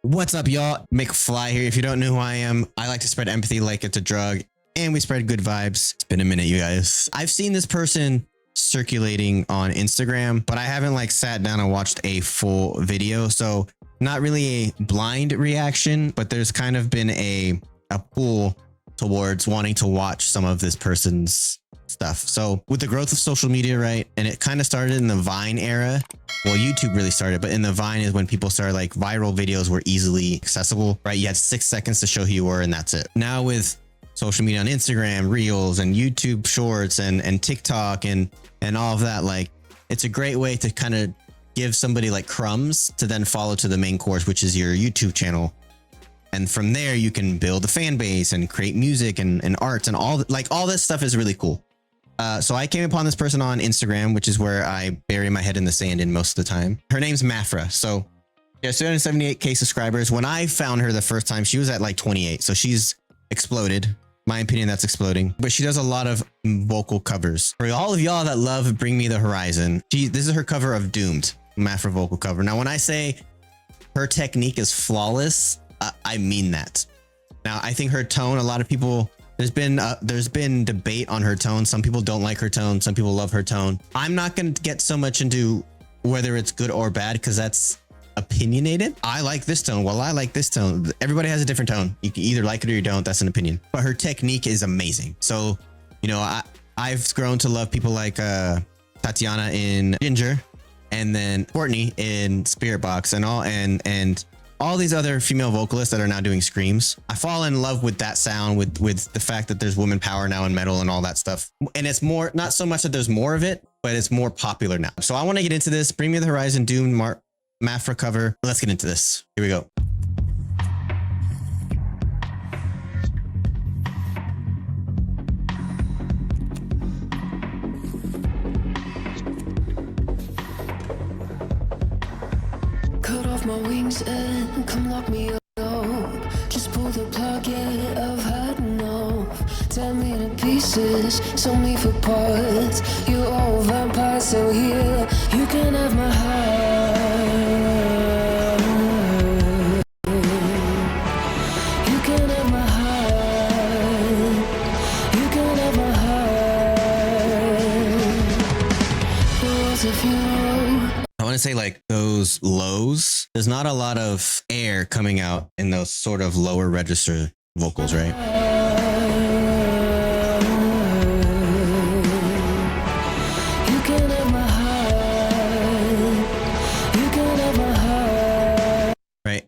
What's up, y'all? McFly here. If you don't know who I am, I like to spread empathy like it's a drug, and we spread good vibes. It's been a minute, you guys. I've seen this person circulating on Instagram, but I haven't like sat down and watched a full video. So not really a blind reaction, but there's kind of been a pull towards wanting to watch some of this person's stuff. So with the growth of social media, right? And it kind of started in the Vine era. Well, YouTube really started, but in the Vine is when people started, like, viral videos were easily accessible, right? You had 6 seconds to show who you were, and that's it. Now with social media on Instagram, Reels, and YouTube Shorts, and TikTok, and all of that, like, it's a great way to kind of give somebody like crumbs to then follow to the main course, which is your YouTube channel. And from there, you can build a fan base and create music and arts and all this stuff is really cool. So I came upon this person on Instagram, which is where I bury my head in the sand in most of the time. Her name's MAPHRA. So she has 278K subscribers. When I found her the first time, she was at like 28. So she's exploded. My opinion, that's exploding. But she does a lot of vocal covers. For all of y'all that love Bring Me the Horizon, this is her cover of Doomed, MAPHRA vocal cover. Now, when I say her technique is flawless, I mean that. Now, I think her tone, a lot of people... There's been debate on her tone. Some people don't like her tone. Some people love her tone. I'm not going to get so much into whether it's good or bad because that's opinionated. I like this tone. Well, I like this tone. Everybody has a different tone. You can either like it or you don't. That's an opinion. But her technique is amazing. So, you know, I've grown to love people like Tatiana in Ginger, and then Courtney in Spirit Box, and all these other female vocalists that are now doing screams. I fall in love with that sound, with the fact that there's woman power now in metal and all that stuff. And it's more, not so much that there's more of it, but it's more popular now. So I want to get into this. Bring Me the Horizon, Doom, MAPHRA cover. Let's get into this. Here we go. Cut off my wings and come lock me up. Just pull the plug, yeah, I've had enough. Tear me to pieces, sell me for parts. You're all vampires, so here you can have my heart. You can have my heart. You can have my heart. The walls of you. I want to say like those lows, there's not a lot of air coming out in those sort of lower register vocals, right? You can have my heart. You can have my heart. Right.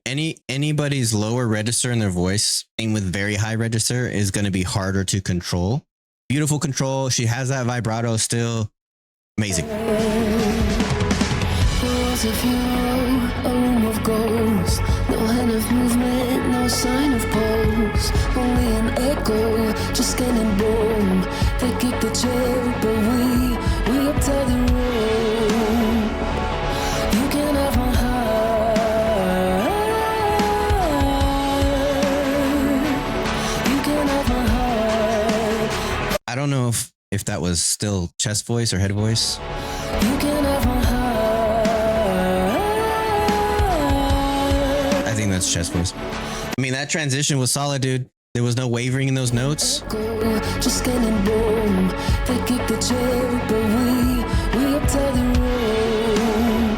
Anybody's lower register in their voice, same with very high register, is going to be harder to control. Beautiful control. She has that vibrato still. Amazing. Of you, a room of ghosts, no hand of movement, no sign of pulse, only an echo, just skin and bone. They kick the chair, but we uptight the room. You can have my heart. You can have my heart. I don't know if that was still chest voice or head voice. You can have my heart. I think that's chest voice. I mean, that transition was solid, dude. There was no wavering in those notes. Just skin and bone. They kick the chair, but we uptight the room.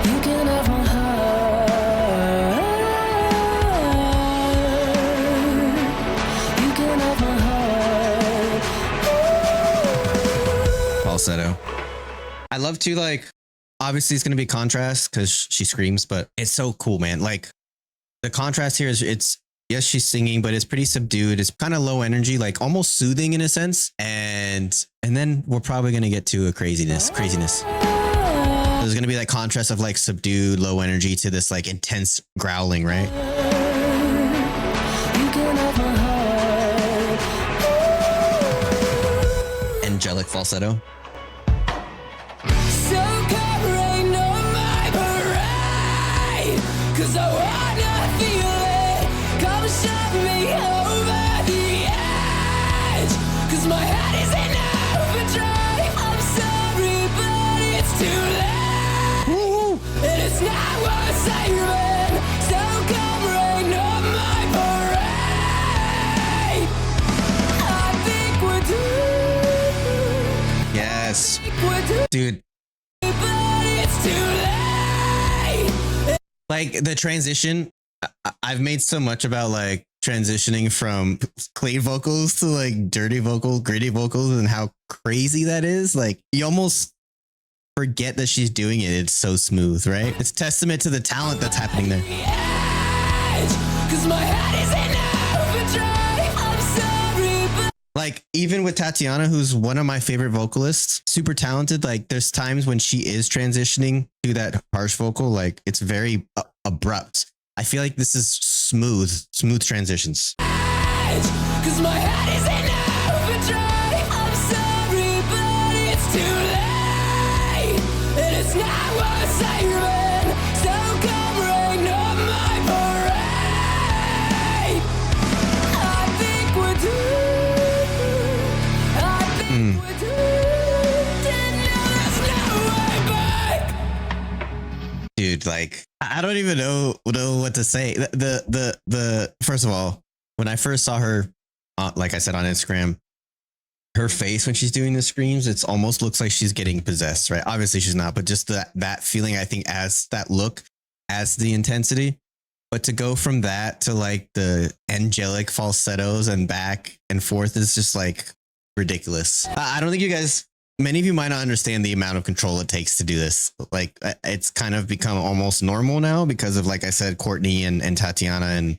You can have my heart. You can have my heart. Falsetto. I love to, like, obviously it's going to be contrast because she screams, but it's so cool, man. Like the contrast here is yes, she's singing, but it's pretty subdued. It's kind of low energy, like almost soothing in a sense. And then we're probably going to get to a craziness. There's going to be that contrast of like subdued low energy to this like intense growling, right? Angelic falsetto. Cause I wanna feel it. Come shove me over the edge. Cause my head is in overdrive. I'm sorry, but it's too late. And it's not worth saving. So Dude. Like the transition, I've made so much about like transitioning from clean vocals to like dirty vocals, gritty vocals, and how crazy that is. Like you almost forget that she's doing it. It's so smooth, right? It's testament to the talent that's happening there. Like even with Tatiana, who's one of my favorite vocalists, super talented. Like there's times when she is transitioning to that harsh vocal, like it's very abrupt. I feel like this is smooth transitions. Cause my head is in overdrive. I'm sorry, but it's too late. And it's not worth saving. So come rain on my parade. I think we're doomed. I think we're doomed. And now there's no way back. Dude, like I don't even know what to say. The first of all, when I first saw her, like I said on Instagram, her face when she's doing the screams, it's almost looks like she's getting possessed, right? Obviously she's not, but just that feeling, I think, as that look, as the intensity. But to go from that to like the angelic falsettos and back and forth is just like ridiculous. I don't think you guys. Many of you might not understand the amount of control it takes to do this. Like it's kind of become almost normal now because of, like I said, Courtney and Tatiana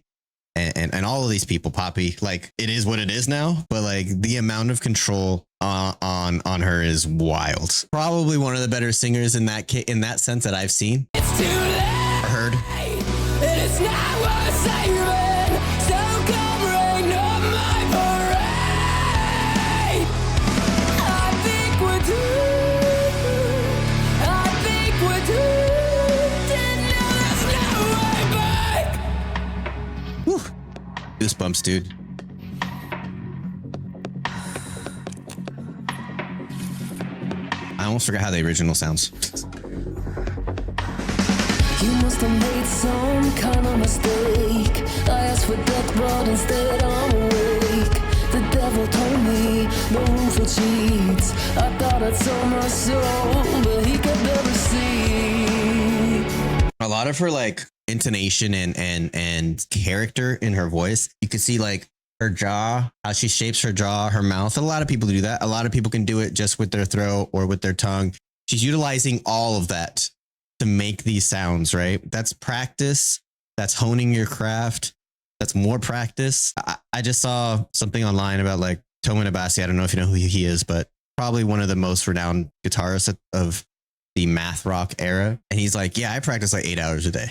and all of these people, Poppy. Like it is what it is now, but like the amount of control on her is wild. Probably one of the better singers in that sense that I've seen. It's too late. Or heard. And it's not worth saving. So come rain on my parade. Goosebumps, dude. I almost forgot how the original sounds. You must have made some kind of mistake. I asked for death, but instead I'm awake. The devil told me no room for cheats. I thought I'd sold my soul, but he could never see. A lot of her like intonation and character in her voice, you can see like her jaw, how she shapes her jaw, her mouth. A lot of people do that. A lot of people can do it just with their throat or with their tongue. She's utilizing all of that to make these sounds, right? That's practice. That's honing your craft. That's more practice. I just saw something online about like Tomin Abasi. I don't know if you know who he is, but probably one of the most renowned guitarists of the math rock era. And he's like, yeah, I practice like 8 hours a day.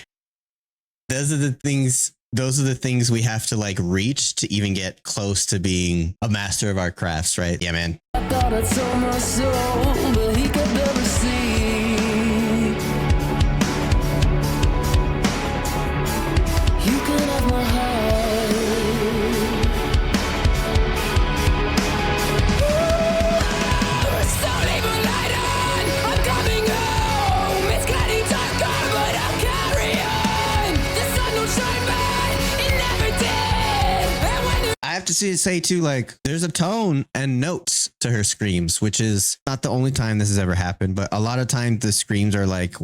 Those are the things we have to like reach to even get close to being a master of our crafts, right? Yeah, man. I thought I'd sold my soul, but he could never see. You can have my heart. So leave a light on. I'm coming home. It's getting darker, but I'll carry on. The sun will shine bright. It never did. I have to say too, like there's a tone and notes to her screams, which is not the only time this has ever happened, but a lot of times the screams are like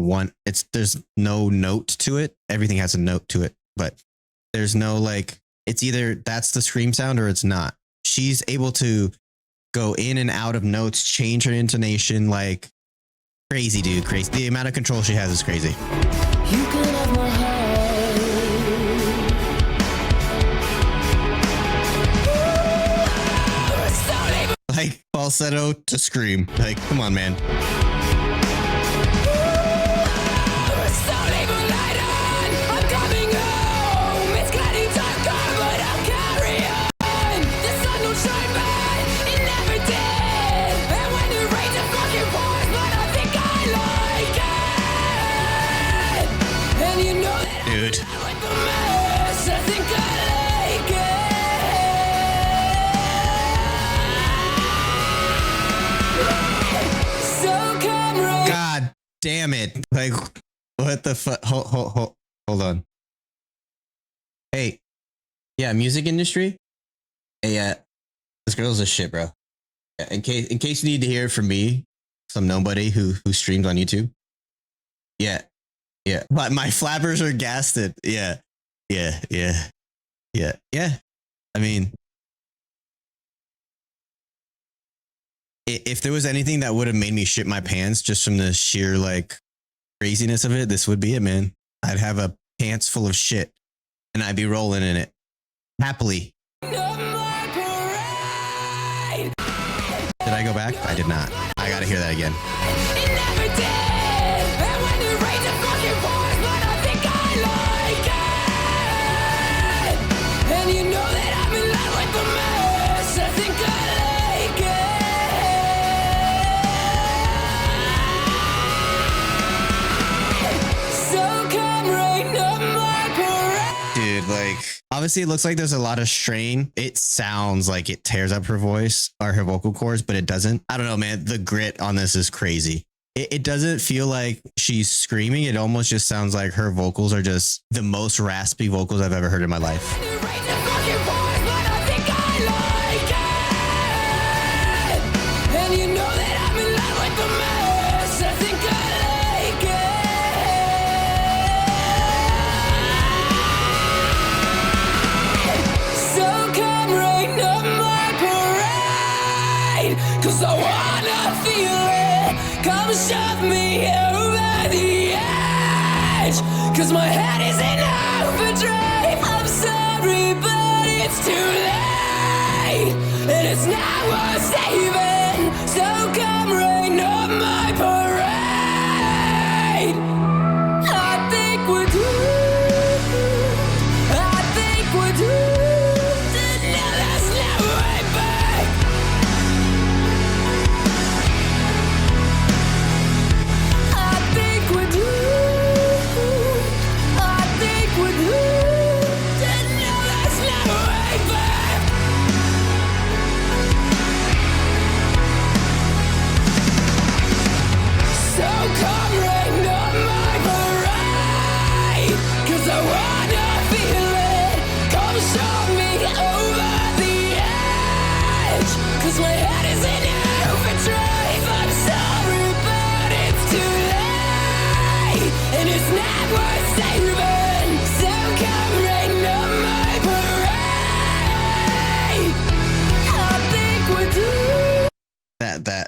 there's no note to it. Everything has a note to it, but there's no like, it's either that's the scream sound or it's not. She's able to go in and out of notes, change her intonation, like crazy, dude, crazy. The amount of control she has is crazy. You can have my heart. Like falsetto to scream. Like, come on, man. Dude. God damn it. Like, what the fuck? Hold on. Hey. Yeah, music industry. Hey, this girl's a shit, bro. In case you need to hear it from me, some nobody who streams on YouTube. Yeah. Yeah. But my flappers are gasted. Yeah. Yeah. Yeah. Yeah. Yeah. I mean, if there was anything that would have made me shit my pants just from the sheer like craziness of it, this would be it, man. I'd have a pants full of shit and I'd be rolling in it happily. Did I go back? I did not. I gotta hear that again. Dude, like, obviously it looks like there's a lot of strain. It sounds like it tears up her voice or her vocal cords, but it doesn't. I don't know, man. The grit on this is crazy. It doesn't feel like she's screaming. It almost just sounds like her vocals are just the most raspy vocals I've ever heard in my life. I wanna feel it. Come shove me over the edge. Cause my head is in overdrive. I'm sorry, but it's too late. And it's not worth saving. So come rain on my parade. I think we're doomed. I think we're doomed. No, there's no way back.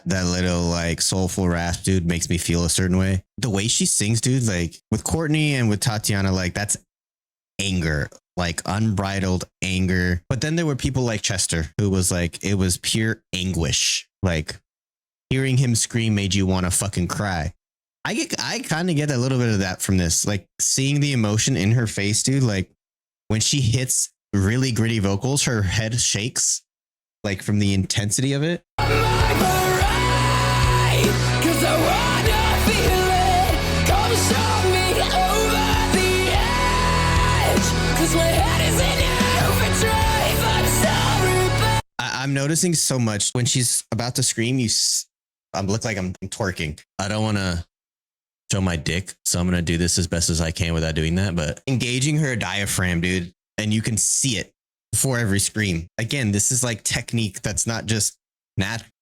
That little like soulful rasp, dude, makes me feel a certain way. The way she sings, dude, like with Courtney and with Tatiana, like that's anger, like unbridled anger. But then there were people like Chester who was like, it was pure anguish. Like hearing him scream made you want to fucking cry. I kind of get a little bit of that from this, like seeing the emotion in her face, dude. Like when she hits really gritty vocals, her head shakes like from the intensity of it. I'm noticing so much when she's about to scream, I look like I'm twerking. I don't want to show my dick, so I'm going to do this as best as I can without doing that. But engaging her diaphragm, dude, and you can see it before every scream. Again, this is like technique that's not just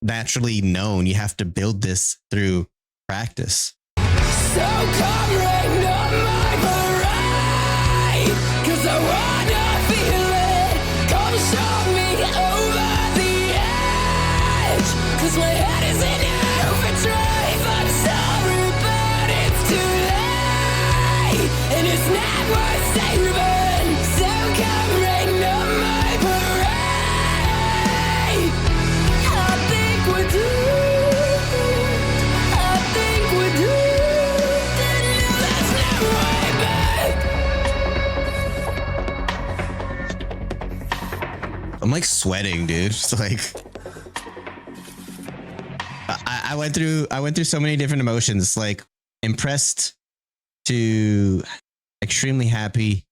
naturally known. You have to build this through practice. So come rain on my parade, 'cause I wanna feel it. Come show me over the edge, 'cause my head is in overdrive. I'm sorry, but it's too late, and it's not worth saving. So come rain on my parade. I think we're doomed. I think we're doomed. And now there's no way back. I'm like sweating, dude. It's like I went through so many different emotions, like impressed to extremely happy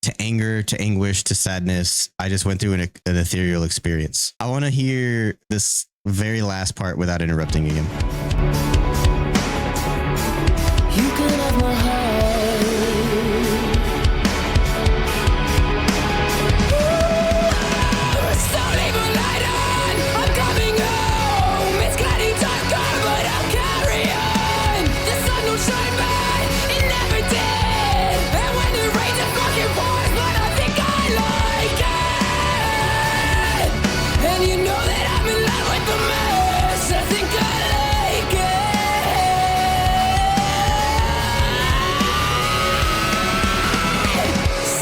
to anger to anguish to sadness. I just went through an ethereal experience. I want to hear this very last part without interrupting again. You can have my heart. So leave a light on. I'm coming home. It's getting dark, but I'm coming.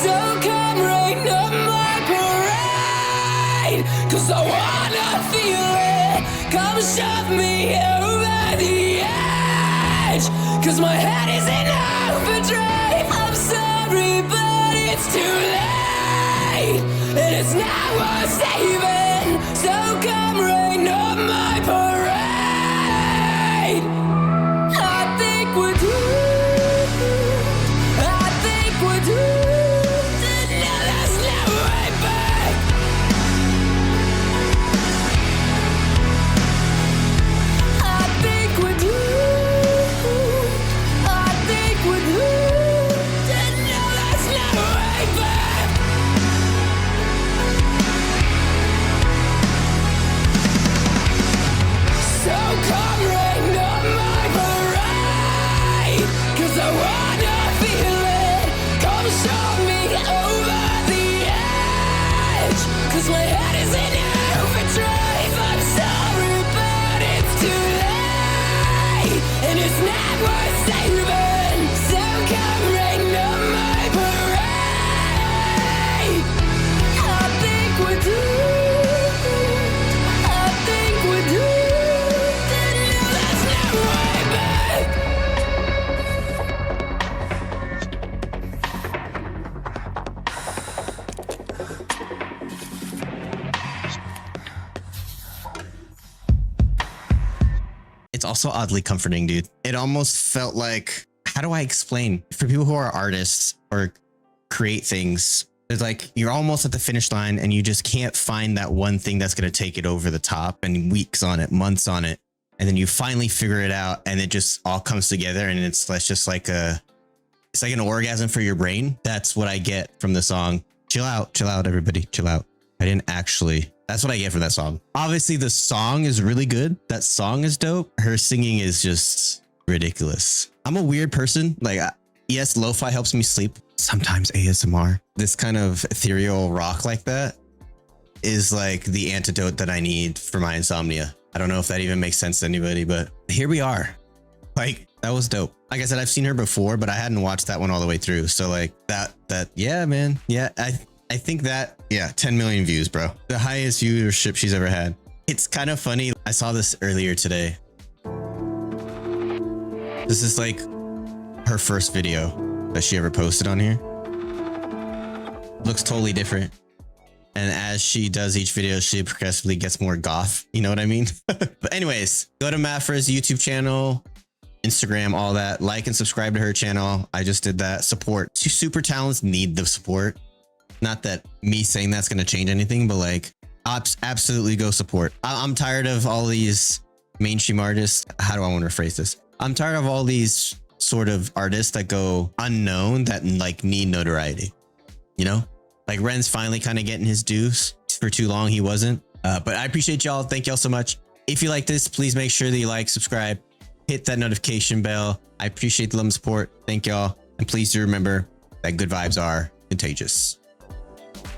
So come rain on my parade, 'cause I wanna feel it. Come shove me over the edge, 'cause my head is in overdrive. I'm sorry, but it's too late, and it's not worth saving. So come rain on my parade. I think we're doomed. I think we're doomed. And now there's no way back. I think we're doomed. I think we're doomed. And now there's no way back. So come rain on my parade, 'cause I wanna feel it. Come show me over the edge, 'cause my head is in overdrive. I'm sorry, but it's too late, and it's not worth saving. So come rain on my parade. I think we're doomed. I think we're doomed, and now there's no way back. It's also oddly comforting, dude. It almost felt like, how do I explain? For people who are artists or create things, it's like you're almost at the finish line and you just can't find that one thing that's going to take it over the top, and weeks on it, months on it. And then you finally figure it out and it just all comes together, and it's just like it's like an orgasm for your brain. That's what I get from the song. Chill out, everybody, chill out. That's what I get from that song. Obviously the song is really good. That song is dope. Her singing is just ridiculous. I'm a weird person. Like, yes, lo-fi helps me sleep. Sometimes ASMR. This kind of ethereal rock like that is like the antidote that I need for my insomnia. I don't know if that even makes sense to anybody, but here we are. Like, that was dope. Like I said, I've seen her before, but I hadn't watched that one all the way through. So like yeah, man. Yeah, I think that, yeah, 10 million views, bro. The highest viewership she's ever had. It's kind of funny. I saw this earlier today. This is like her first video that she ever posted on here. Looks totally different. And as she does each video, she progressively gets more goth. You know what I mean? But anyways, go to MAPHRA's YouTube channel, Instagram, all that. Like and subscribe to her channel. I just did that. Support. Super talents need the support. Not that me saying that's going to change anything, but like, absolutely go support. I'm tired of all these mainstream artists. How do I want to phrase this? I'm tired of all these sort of artists that go unknown that like need notoriety. You know, like Ren's finally kind of getting his dues. For too long, he wasn't. But I appreciate y'all. Thank y'all so much. If you like this, please make sure that you like, subscribe, hit that notification bell. I appreciate the love and support. Thank y'all. And please do remember that good vibes are contagious.